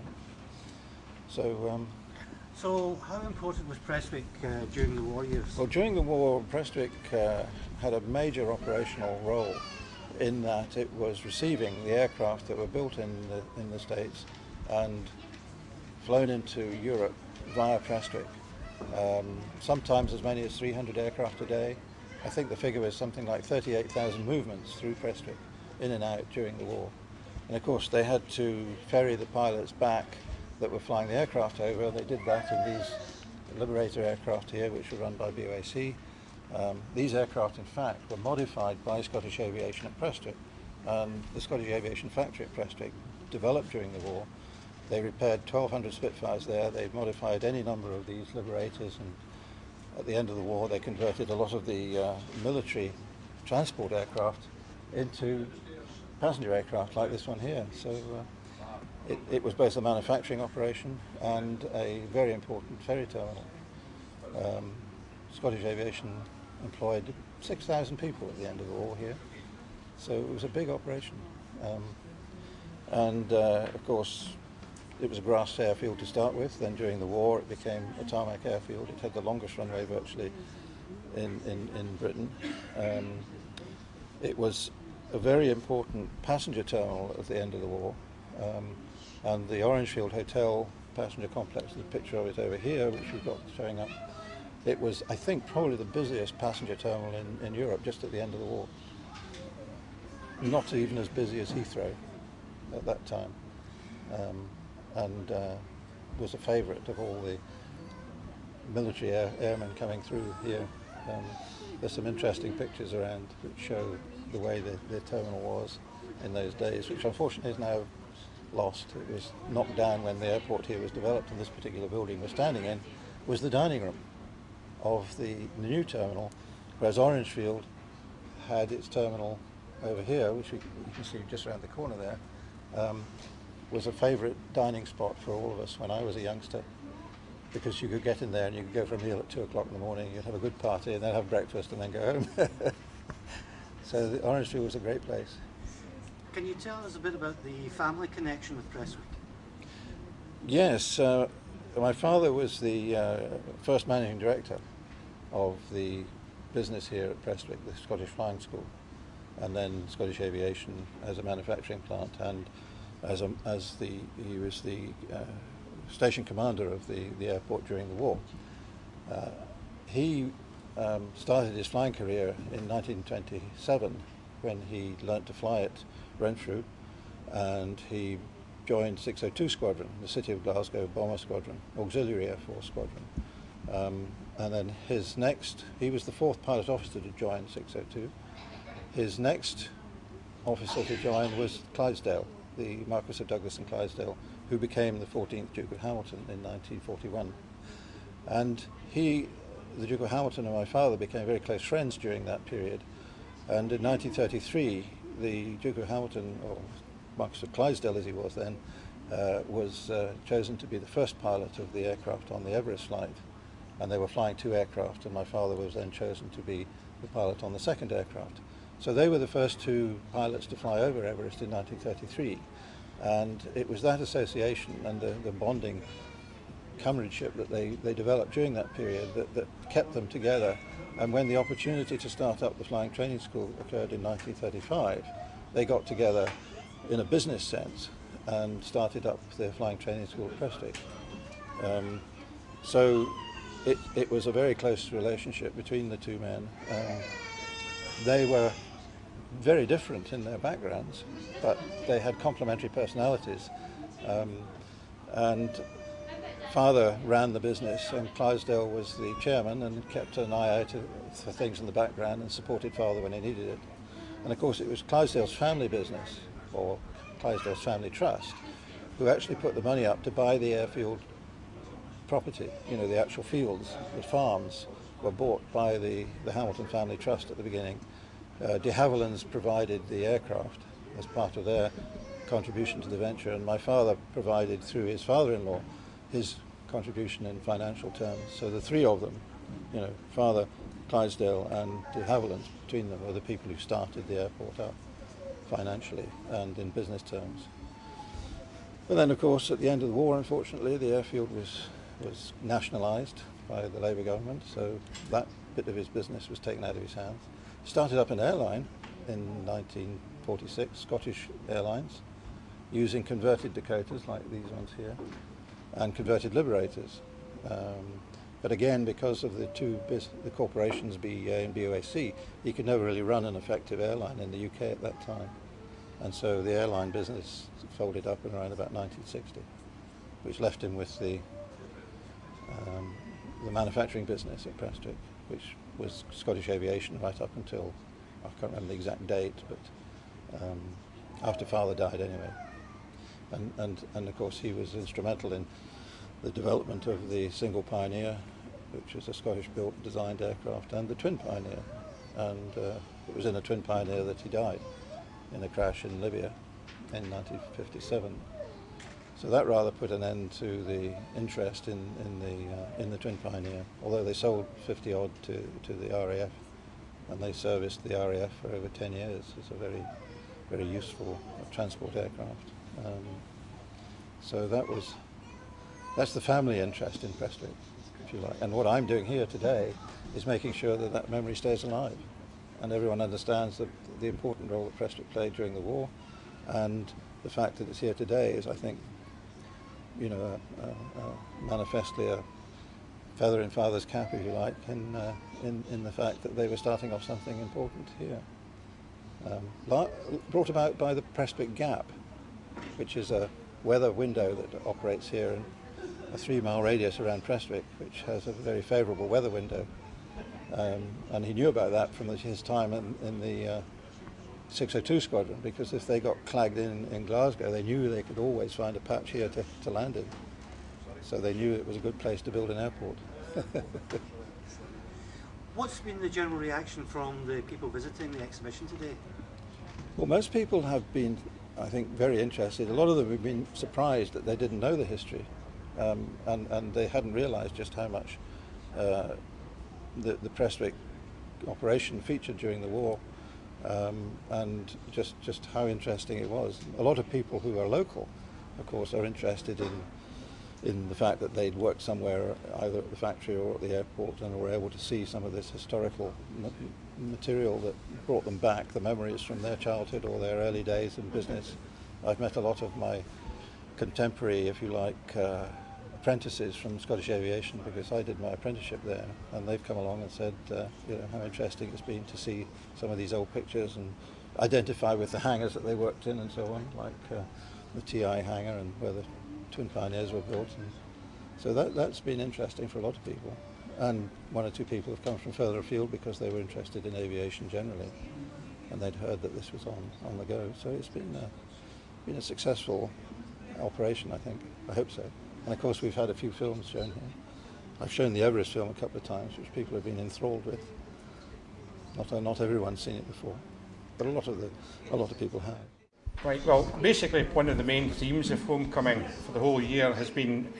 Speaker 11: So how important was Prestwick during the war years?
Speaker 2: Well, during the war, Prestwick had a major operational role in that it was receiving the aircraft that were built in the States and flown into Europe via Prestwick. Sometimes as many as 300 aircraft a day. I think the figure was something like 38,000 movements through Prestwick, in and out during the war. And of course they had to ferry the pilots back that were flying the aircraft over. They did that in these Liberator aircraft here, which were run by BOAC. These aircraft, in fact, were modified by Scottish Aviation at Prestwick, and the Scottish Aviation factory at Prestwick developed during the war. They repaired 1,200 Spitfires there. They modified any number of these Liberators, and at the end of the war they converted a lot of the military transport aircraft into passenger aircraft like this one here. So it was both a manufacturing operation and a very important ferry terminal. Scottish Aviation employed 6,000 people at the end of the war here, so it was a big operation. Of course it was a grass airfield to start with. Then during the war it became a tarmac airfield. It had the longest runway virtually in Britain. It was a very important passenger terminal at the end of the war, and the Orangefield Hotel passenger complex, the picture of it over here, which we've got showing up, it was, I think, probably the busiest passenger terminal in Europe just at the end of the war. Not even as busy as Heathrow at that time, and was a favourite of all the military airmen coming through here. There's some interesting pictures around that show the way the terminal was in those days, which unfortunately is now lost. It was knocked down when the airport here was developed, and this particular building we're standing in was the dining room of the new terminal, whereas Orangefield had its terminal over here, which you can see just around the corner there, was a favourite dining spot for all of us when I was a youngster, because you could get in there and you could go for a meal at 2 o'clock in the morning, you'd have a good party and then have breakfast and then go home. So the Orangefield was a great place.
Speaker 11: Can you tell us a bit about the family connection with Prestwick?
Speaker 2: Yes, my father was the first managing director of the business here at Prestwick, the Scottish Flying School, and then Scottish Aviation as a manufacturing plant, and he was the station commander of the airport during the war. He started his flying career in 1927 when he learnt to fly at Renfrew, and he joined 602 Squadron, the City of Glasgow Bomber Squadron, Auxiliary Air Force Squadron. And then he was the fourth pilot officer to join 602. His next officer to join was Clydesdale, the Marquis of Douglas and Clydesdale, who became the 14th Duke of Hamilton in 1941. And the Duke of Hamilton and my father became very close friends during that period. And in 1933, the Duke of Hamilton, or Marquis of Clydesdale as he was then, was chosen to be the first pilot of the aircraft on the Everest flight. And they were flying 2 aircraft, and my father was then chosen to be the pilot on the second aircraft. So they were the first 2 pilots to fly over Everest in 1933. And it was that association and the bonding comradeship that they developed during that period that kept them together. And when the opportunity to start up the flying training school occurred in 1935, they got together in a business sense and started up their flying training school at Prestwick. So it was a very close relationship between the two men. They were very different in their backgrounds, but they had complementary personalities. And father ran the business, and Clydesdale was the chairman and kept an eye out for things in the background and supported father when he needed it. And of course it was Clydesdale's family business, or Clydesdale's family trust, who actually put the money up to buy the airfield property. You know, the actual fields, the farms were bought by the Hamilton family trust at the beginning. De Havilland's provided the aircraft as part of their contribution to the venture, and my father provided, through his father-in-law, his contribution in financial terms. So the three of them, you know, father, Clydesdale and de Havilland, between them were the people who started the airport up financially and in business terms. But then, of course, at the end of the war, unfortunately, the airfield was nationalised by the Labour government, so that bit of his business was taken out of his hands. He started up an airline in 1946, Scottish Airlines, using converted Dakotas like these ones here, and converted Liberators. But again, because of the the corporations, BEA and BOAC, he could never really run an effective airline in the UK at that time. And so the airline business folded up in around about 1960, which left him with the manufacturing business at Prestwick, which was Scottish Aviation right up until, I can't remember the exact date, but after father died anyway. And of course he was instrumental in the development of the Single Pioneer, which was a Scottish-built designed aircraft, and the Twin Pioneer. And it was in a Twin Pioneer that he died in a crash in Libya in 1957. So that rather put an end to the interest in the Twin Pioneer, although they sold 50 odd to the RAF, and they serviced the RAF for over 10 years as a very, very useful transport aircraft. So that's the family interest in Prestwick, if you like. And what I'm doing here today is making sure that that memory stays alive, and everyone understands the important role that Prestwick played during the war, and the fact that it's here today is, I think, you know, manifestly a feather in father's cap, if you like, in the fact that they were starting off something important here. Brought about by the Prestwick Gap, which is a weather window that operates here in a 3-mile radius around Prestwick, which has a very favourable weather window. And he knew about that from his time in the 602 Squadron, because if they got clagged in Glasgow, they knew they could always find a patch here to land in. So they knew it was a good place to build an airport.
Speaker 11: What's been the general reaction from the people visiting the exhibition today?
Speaker 2: Well, most people have been, I think, very interested. A lot of them have been surprised that they didn't know the history, and they hadn't realised just how much the Prestwick operation featured during the war, and just how interesting it was. A lot of people who are local, of course, are interested in the fact that they'd worked somewhere, either at the factory or at the airport, and were able to see some of this historical material that brought them back, the memories from their childhood or their early days in business. I've met a lot of my contemporary, if you like, apprentices from Scottish Aviation, because I did my apprenticeship there, and they've come along and said, you know, how interesting it's been to see some of these old pictures and identify with the hangars that they worked in and so on, like the TI hangar and where the Twin Pioneers were built. And so that's been interesting for a lot of people. And one or two people have come from further afield because they were interested in aviation generally, and they'd heard that this was on the go. So it's been a successful operation, I think. I hope so. And of course we've had a few films shown here. I've shown the Everest film a couple of times, which people have been enthralled with. Not everyone's seen it before, but a lot of people have.
Speaker 3: Right, well, basically one of the main themes of Homecoming for the whole year has been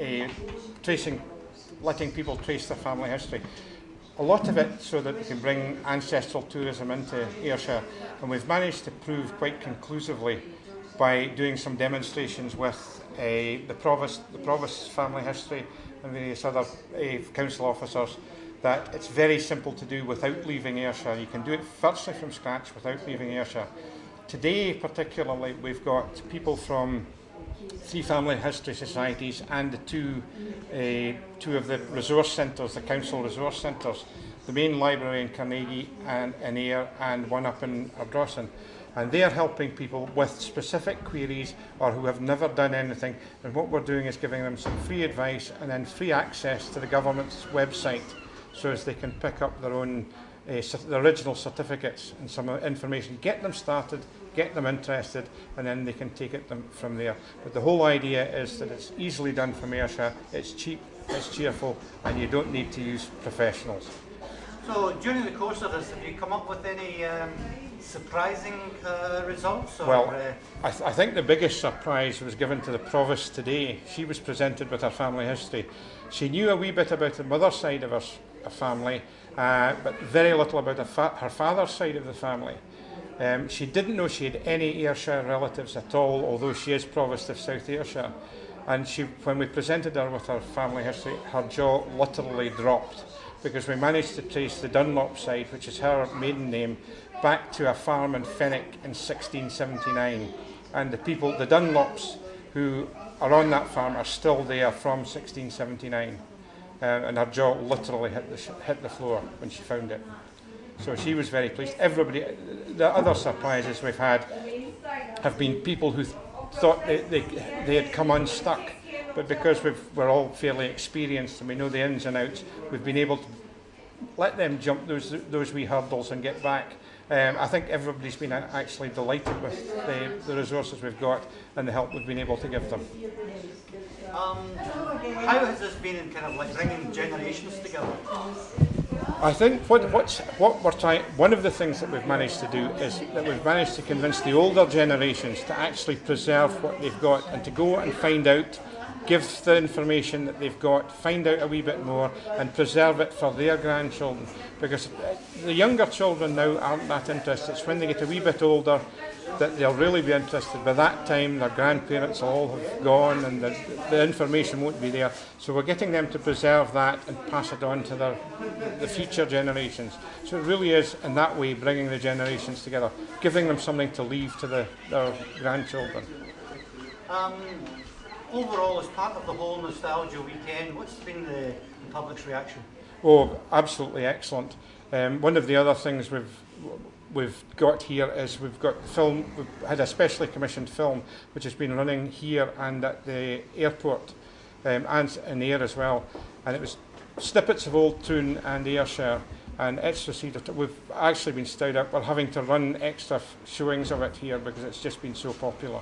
Speaker 3: letting people trace their family history. A lot of it so that we can bring ancestral tourism into Ayrshire, and we've managed to prove quite conclusively by doing some demonstrations with the Provost's family history and various other council officers, that it's very simple to do without leaving Ayrshire. You can do it virtually from scratch without leaving Ayrshire.
Speaker 19: today particularly we've got people from 3 family history societies and the two of the resource centres, the council resource centres, the main library in Carnegie and in Ayr and one up in Ardrossan. And they're helping people with specific queries or who have never done anything. And what we're doing is giving them some free advice and then free access to the government's website so as they can pick up their own the original certificates and some information, get them started, get them interested, and then they can take it from there. But the whole idea is that it's easily done from Ayrshire, it's cheap, it's cheerful, and you don't need to use professionals.
Speaker 11: So during the course of this, have you come up with any surprising results? Or,
Speaker 19: well, I think the biggest surprise was given to the provost today. She was presented with her family history. She knew a wee bit about the mother's side of her family, but very little about her father's side of the family. She didn't know she had any Ayrshire relatives at all, although she is provost of South Ayrshire. And when we presented her with her family history, her jaw literally dropped, because we managed to trace the Dunlop side, which is her maiden name, back to a farm in Fenwick in 1679. And the people, the Dunlops, who are on that farm are still there from 1679. And her jaw literally hit the floor when she found it. So she was very pleased. Everybody, the other surprises we've had have been people who thought they had come unstuck, but because we're all fairly experienced and we know the ins and outs, we've been able to let them jump those wee hurdles and get back. I think everybody's been actually delighted with the resources we've got and the help we've been able to give them.
Speaker 11: How has this been in kind of like bringing generations together?
Speaker 19: I think what we're trying, one of the things that we've managed to do is that we've managed to convince the older generations to actually preserve what they've got and to go and find out, give the information that they've got, find out a wee bit more and preserve it for their grandchildren. Because the younger children now aren't that interested. It's when they get a wee bit older that they'll really be interested. By that time their grandparents will all have gone and the information won't be there. So we're getting them to preserve that and pass it on to the future generations. So it really is in that way bringing the generations together, giving them something to leave to their grandchildren.
Speaker 11: Overall, as part of the whole Nostalgia Weekend, what's been the public's reaction?
Speaker 19: Oh, absolutely excellent. One of the other things we've got here is we've got film. We've had a specially commissioned film which has been running here and at the airport and in Ayr as well, and it was snippets of old Troon and Ayrshire, and it's received. We've actually been stowed up. We're having to run extra showings of it here because it's just been so popular.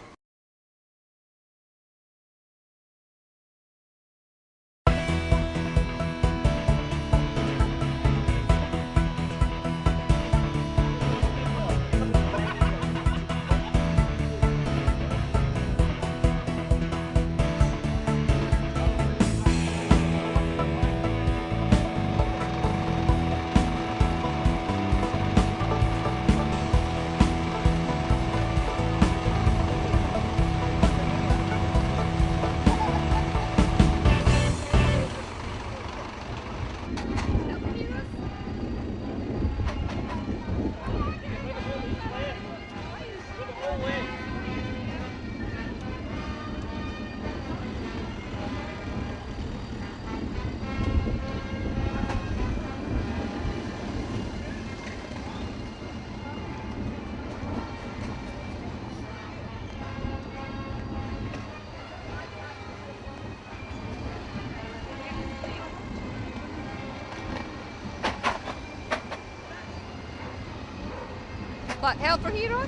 Speaker 4: What, help for heroes?